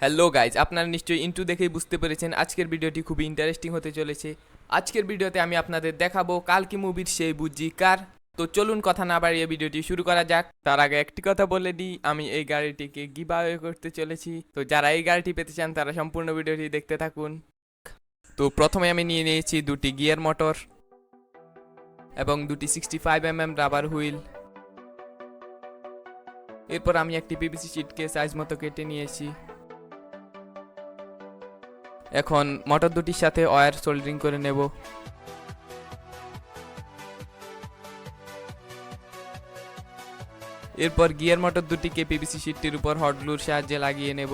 Hello guys, আপনারা নিশ্চয়ই intro দেখেই বুঝতে পেরেছেন আজকের ভিডিওটি খুবই ইন্টারেস্টিং হতে চলেছে। আজকের ভিডিওতে আমি আপনাদের দেখাবো কালকি মুভির সেই বুজ্জি কার। তো চলুন কথা না বাড়িয়ে ভিডিওটি শুরু করা যাক। তার আগে একটি কথা বলে দিই, আমি এই গাড়িটিকে গিভঅ্যাওয়ে করতে চলেছি। তো যারা এই গাড়িটি পেতে চান তারা সম্পূর্ণ ভিডিওটি দেখতে থাকুন। তো প্রথমে আমি নিয়ে নিয়েছি দুটি গিয়ার মোটর এবং দুটি 65mm রাবার হুইল। এরপর আমি একটি পিভিসি শিটকে সাইজ মতো কেটে নিয়েছি। এখন মোটর দুটির সাথে ওয়্যার সোল্ডারিং করে নেব। এরপর গিয়ার মোটর দুটিকে পিভিসি শিটটির উপর হট গ্লুর সাহায্যে লাগিয়ে নেব।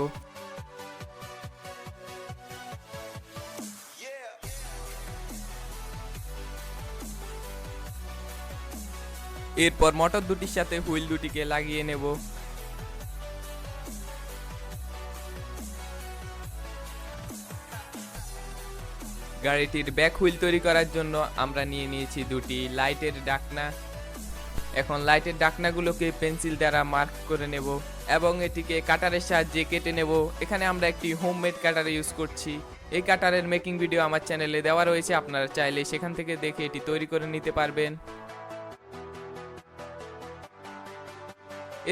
এরপর মোটর দুটির সাথে হুইল দুটিকে লাগিয়ে নেব। গাড়িটির ব্যাক হুইল তৈরি করার জন্য আমরা নিয়ে নিয়েছি দুটি লাইটের ডাকনা। এখন লাইটের ডাকনাগুলোকে পেন্সিল দ্বারা মার্ক করে নেব এবং এটিকে কাটারের সাহায্যে কেটে নেব। এখানে আমরা একটি হোমমেড কাটার ইউজ করছি। এই কাটারের মেকিং ভিডিও আমার চ্যানেলে দেওয়া রয়েছে, আপনারা চাইলে সেখান থেকে দেখে এটি তৈরি করে নিতে পারবেন।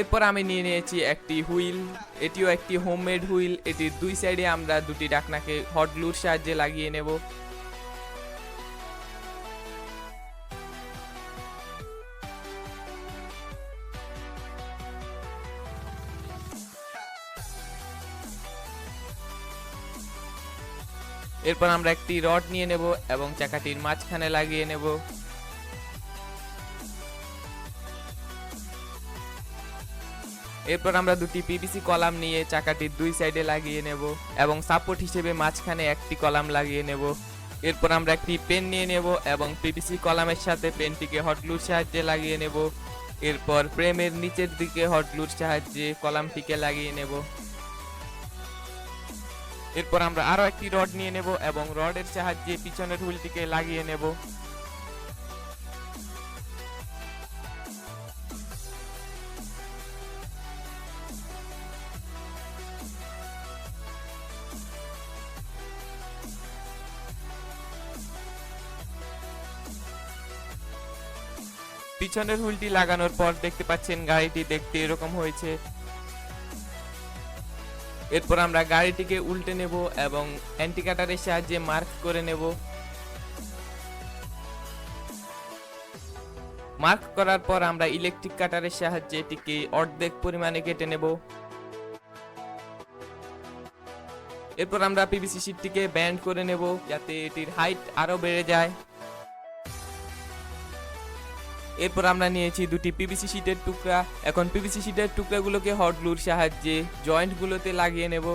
এরপর আমি নিয়ে নিয়েছি একটি হুইল, এটিও একটি হোমমেড হুইল। এটির দুই সাইডে আমরা দুটি ডাকনাকে হট গ্লুর সাহায্যে লাগিয়ে নেব। এরপর আমরা একটি রড নিয়ে নেব এবং চাকাটির মাঝখানে লাগিয়ে নেব। এরপর আমরা দুটি পিভিসি কলাম নিয়ে চাকাটির দুই সাইডে লাগিয়ে নেব এবং সাপোর্ট হিসেবে মাঝখানে একটি কলাম লাগিয়ে নেব। এরপর আমরা একটি পেন নিয়ে নেব এবং পিভিসি কলামের সাথে পেনটিকে হট গ্লুর সাহায্যে লাগিয়ে নেব। এরপর ফ্রেমের নিচের দিকে হট গ্লুর সাহায্যে কলামটিকে লাগিয়ে নেব। এরপর আমরা আরো একটি রড নিয়ে নেব এবং রডের সাহায্যে পিছনের হুইলটিকে লাগিয়ে নেব। পিছনের হুইলটি লাগানোর পর দেখতে পাচ্ছেন গাড়িটি দেখতে এরকম হয়েছে। এরপর আমরা গাড়িটিকে উল্টে নেব এবং অ্যান্টি কাটারের সাহায্যে মার্ক করে নেব। মার্ক করার পর আমরা ইলেকট্রিক কাটারের সাহায্যে এটিকে অর্ধেক পরিমাণে কেটে নেব। এরপর আমরা পিভিসি শিটটিকে ব্যান্ড করে নেব যাতে এটির হাইট আরো বেড়ে যায়। এরপর আমরা নিয়েছি দুটি পিভিসি শিটের টুকরা। এখন পিভিসি শিটের টুকরাগুলোকে হট গ্লুর সাহায্যে জয়েন্টগুলোতে লাগিয়ে নেব।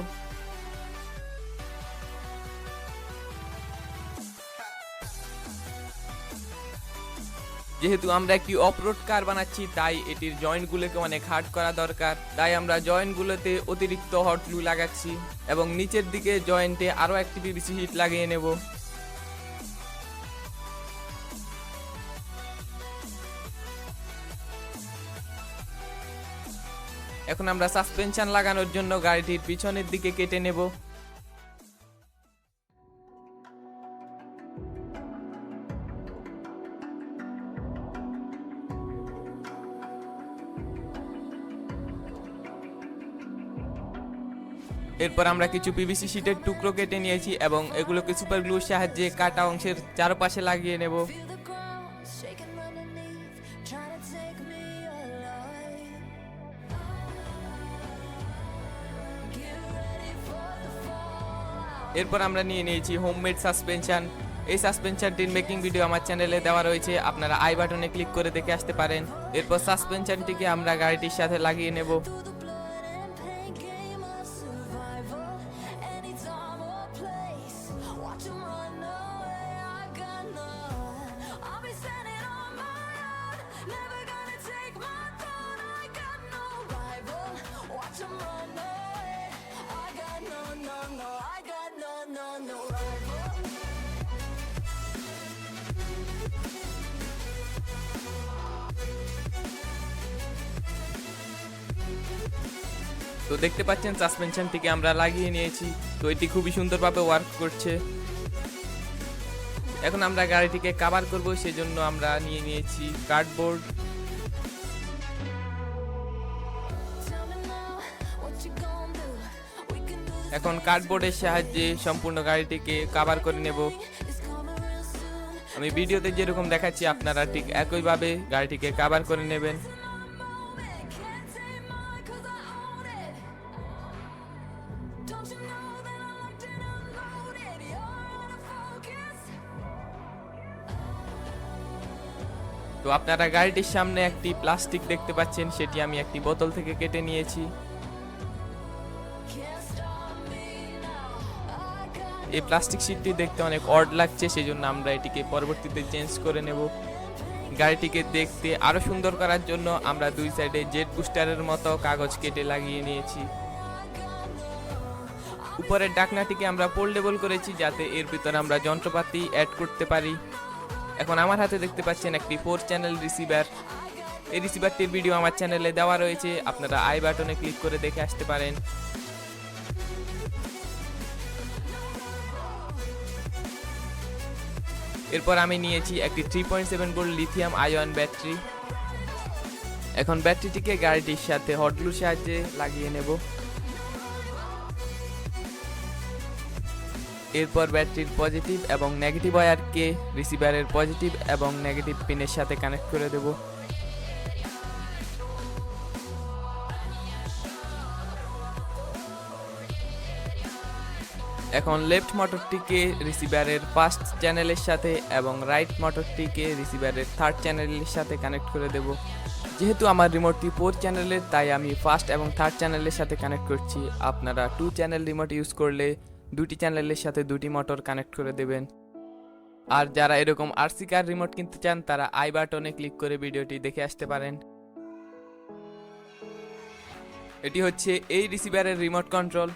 যেহেতু আমরা একটি অফরোড কার বানাচ্ছি তাই এটির জয়েন্টগুলোকে অনেক হার্ড করা দরকার, তাই আমরা জয়েন্টগুলোতে অতিরিক্ত হট গ্লু লাগাচ্ছি এবং নিচের দিকে জয়েন্টে আরো একটি পিভিসি শিট লাগিয়ে নেব। এখন আমরা সাসপেনশন লাগানোর জন্য গাড়িটির পিছনের দিকে কেটে নেব। এরপর আমরা কিছু পিভিসি শিটের টুকরো কেটে নিয়েছি এবং এগুলোকে সুপার গ্লুর সাহায্যে কাটা অংশের চারপাশে লাগিয়ে নেব। এরপর আমরা নিয়ে নিয়েছি হোমমেড সাসপেনশন। এই সাসপেনশনটির মেকিং ভিডিও আমার চ্যানেলে দেওয়া রয়েছে, আপনারা আই বাটনে ক্লিক করে দেখে আসতে পারেন। এরপর সাসপেনশনটিকে আমরা গাড়িটির সাথে লাগিয়ে নেব। তো দেখতে পাচ্ছেন সাসপেনশনটিকে আমরা লাগিয়ে নিয়েছি। তো এটি খুবই সুন্দরভাবে ওয়ার্ক করছে। এখন আমরা গাড়িটিকে কভার করব, সেজন্য আমরা নিয়ে নিয়েছি কার্ডবোর্ড। এখন কার্ডবোর্ডের সাহায্যে সম্পূর্ণ গাড়িটিকে কভার করে নেব। আমি ভিডিওতে যেরকম দেখাচ্ছি আপনারা ঠিক একইভাবে গাড়িটিকে কভার করে নেবেন। তো আপনারা গাড়িটির সামনে একটি প্লাস্টিক দেখতে পাচ্ছেন, সেটি আমি একটি বোতল থেকে কেটে নিয়েছি। এই প্লাস্টিক শিটটি দেখতে অনেক অড লাগছে, সেজন্য আমরা এটিকে পরবর্তীতে চেঞ্জ করে নেব। গাড়িটিকে দেখতে আরো সুন্দর করার জন্য আমরা দুই সাইডে জেট বুস্টারের মতো কাগজ কেটে লাগিয়ে নিয়েছি। উপরের ঢাকনাটিকে আমরা ফোল্ডেবল করেছি যাতে এর ভিতরে আমরা যন্ত্রপাতি অ্যাড করতে পারি। এখন আমার হাতে দেখতে পাচ্ছেন একটি 4 চ্যানেল রিসিভার। এই রিসিভারটির ভিডিও আমার চ্যানেলে দেওয়া রয়েছে, আপনারা আই বাটনে ক্লিক করে দেখে আসতে পারেন। এরপর আমি নিয়েছি একটি 3.7 ভোল্ট লিথিয়াম আয়ন ব্যাটারি। এখন ব্যাটারিটিকে গাড়িটির সাথে হট গ্লুর সাহায্যে লাগিয়ে নেব। এরপর ব্যাটারির পজিটিভ এবং নেগেটিভ ওয়্যারকে রিসিভারের পজিটিভ এবং নেগেটিভ পিনের সাথে কানেক্ট করে দেব। এখন লেফট মোটরটিকে রিসিভারের ফার্স্ট চ্যানেলের সাথে এবং রাইট মোটরটিকে রিসিভারের থার্ড চ্যানেলের সাথে কানেক্ট করে দেব। যেহেতু আমার রিমোটটি 4 চ্যানেলের, তাই আমি ফার্স্ট এবং থার্ড চ্যানেলের সাথে কানেক্ট করছি। আপনারা 2 চ্যানেল রিমোট ইউজ করলে 2টি চ্যানেলের সাথে 2টি মোটর কানেক্ট করে দেবেন। আর যারা এরকম আরসি কার রিমোট কিনতে চান তারা আই বাটনে ক্লিক করে ভিডিওটি দেখে আসতে পারেন। এটি হচ্ছে এই রিসিভারের রিমোট কন্ট্রোল।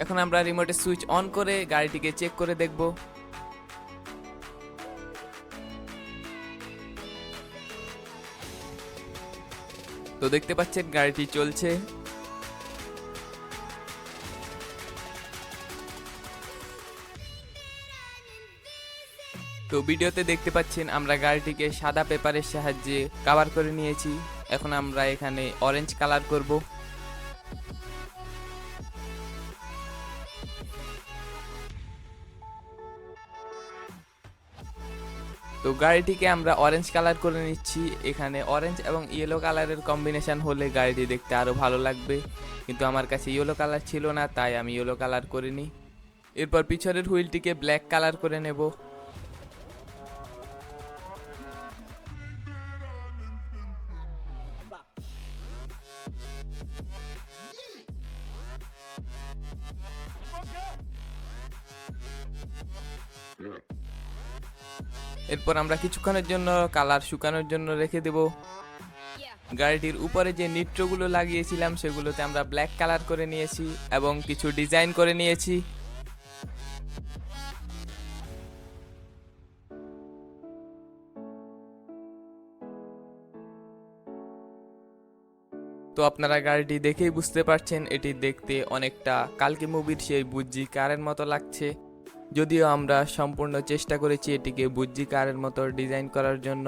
এখন আমরা রিমোটের সুইচ অন করে গাড়িটিকে চেক করে দেখব। তো দেখতে পাচ্ছেন গাড়িটি চলছে। তো ভিডিওতে দেখতে পাচ্ছেন আমরা গাড়িটিকে সাদা পেপারের সাহায্যে কভার করে নিয়েছি। এখন আমরা এখানে অরেঞ্জ কালার করব। তো গাড়িটিকে আমরা অরেঞ্জ কালার করে নিচ্ছি। এখানে অরেঞ্জ এবং ইয়েলো কালারের কম্বিনেশন হলে গাড়িটি দেখতে আরো ভালো লাগবে, কিন্তু আমার কাছে ইয়েলো কালার ছিল না, তাই আমি ইয়েলো কালার করিনি। এরপর পিছনের হুইলটিকে ব্ল্যাক কালার করে নেব। এরপর আমরা কিছুক্ষণের জন্য কালার শুকানোর জন্য রেখে দেব। গাড়িটির উপরে যে নিট্রোগুলো লাগিয়েছিলাম সেগুলোতে আমরা ব্ল্যাক কালার করে নিয়েছি এবং কিছু ডিজাইন করে নিয়েছি। তো আপনারা গাড়িটি দেখেই বুঝতে পারছেন এটি দেখতে অনেকটা কালকি মুভির সেই বুজ্জি কারের মতো লাগছে। যদিও আমরা সম্পূর্ণ চেষ্টা করেছি এটিকে বুজ্জি কারের মতো ডিজাইন করার জন্য।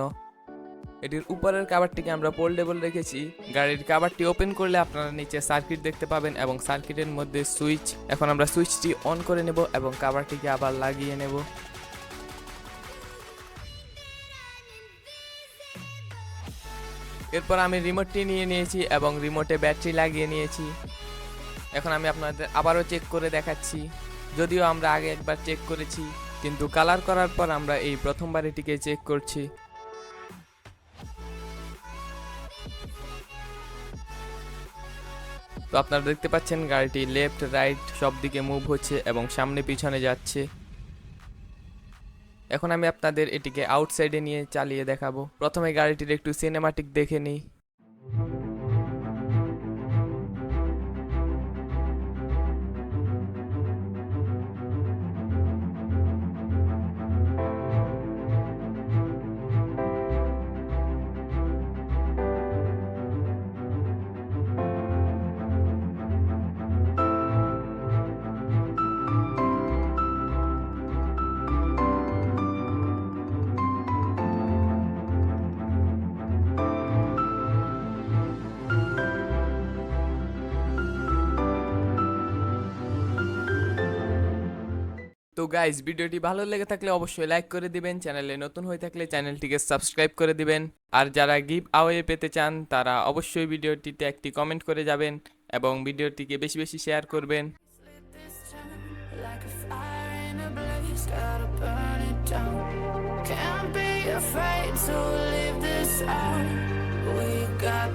এটির উপরের কভারটিকে আমরা ফোল্ডেবল রেখেছি। গাড়ির কভারটি ওপেন করলে আপনারা নিচে সার্কিট দেখতে পাবেন এবং সার্কিটের মধ্যে সুইচ। এখন আমরা সুইচটি অন করে নেব এবং কভারটিকে আবার লাগিয়ে নেব। এরপর আমি রিমোটটি নিয়ে নিয়েছি এবং রিমোটে ব্যাটারি লাগিয়ে নিয়েছি। এখন আমি আপনাদের আবারও চেক করে দেখাচ্ছি। যদিও আমরা আগে একবার চেক করেছি, কিন্তু কালার করার পর আমরা এই প্রথমবার এটিকে চেক করছি। তো আপনারা দেখতে পাচ্ছেন গাড়িটি লেফট রাইট সব দিকে মুভ হচ্ছে এবং সামনে পিছনে যাচ্ছে। এখন আমি আপনাদের এটিকে আউটসাইডে নিয়ে চালিয়ে দেখাবো। প্রথমে গাড়িটির একটু সিনেমাটিক দেখে নিই। তো গাইস, ভিডিওটি ভালো লেগে থাকলে অবশ্যই লাইক করে দিবেন, চ্যানেলে নতুন হয়ে থাকলে চ্যানেলটিকে সাবস্ক্রাইব করে দিবেন। আর যারা গিভ আওয়ে পেতে চান তারা অবশ্যই ভিডিওটিতে একটি কমেন্ট করে যাবেন এবং ভিডিওটিকে বেশি বেশি শেয়ার করবেন। Like a fire in a blaze, gotta burn it down. Can't be afraid to leave this out. We got